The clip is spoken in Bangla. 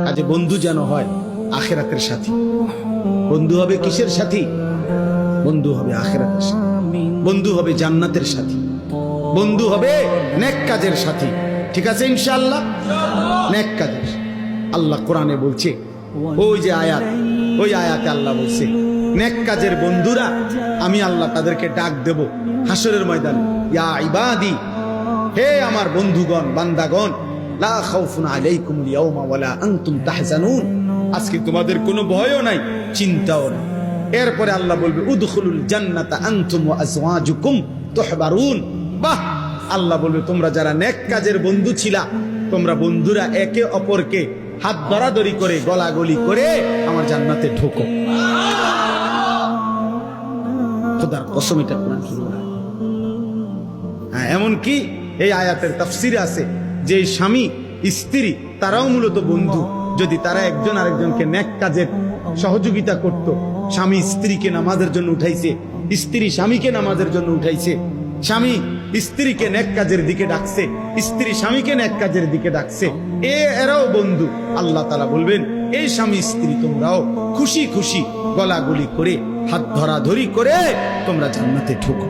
কাজে বন্ধু যেন হয় আখিরাতের সাথী। বন্ধু হবে কিসের সাথী? বন্ধু হবে আখিরাতের সাথী, বন্ধু হবে জান্নাতের সাথী, বন্ধু হবে নেক কাজের সাথী। ঠিক আছে ইনশাআল্লাহ? নেক কাজের। আল্লাহ কোরআনে বলছে, ওই যে আয়াত, ওই আয়াতে আল্লাহ বলছে নেক কাজের বন্ধুরা আমি আল্লাহ তাদেরকে ডাক দেব হাসরের ময়দানে, ইয়া ইবাদি, হে আমার বন্ধুগণ, বান্দাগণ, লা খাউফুন আলাইকুমুল ইয়াওমা ওয়ালা আনতুম তাহজানুন, আজকে তোমাদের কোনো ভয়ও নাই, চিন্তাও নাই। এরপরে আল্লাহ বলবে উদখুলুল জান্নাতা আনতুম ওয়া আজওয়াজুকুম তুহবারুন। বাহ! আল্লাহ বলবে তোমরা যারা নেক কাজের বন্ধু ছিলা, তোমরা বন্ধুরা একে অপরকে হাত ধরাধরি করে গলাগলি করে আমার জান্নাতে ঢোকো। খোদার কসম, এটা কোরআন কি বলে? হ্যাঁ, এমনকি এই আয়াতের তাফসিরে আছে যে স্বামী স্ত্রী তারাও মূলত বন্ধু। যদি তারা একজন আরেকজনকে নেক কাজের সহযোগিতা করত, স্বামী স্ত্রীকে নামাজের জন্য উঠাইছে, স্ত্রী স্বামীকে নামাজের জন্য উঠাইছে, স্বামী স্ত্রীকে নেক কাজের দিকে ডাকছে, স্ত্রী স্বামীকে নেক কাজের দিকে ডাকছে, এরাও বন্ধু। আল্লাহ তাআলা বলবেন এই স্বামী স্ত্রী তোমরাও খুশি খুশি গলাগলি করে হাত ধরাধরি করে তোমরা জান্নাতে ঢোকো।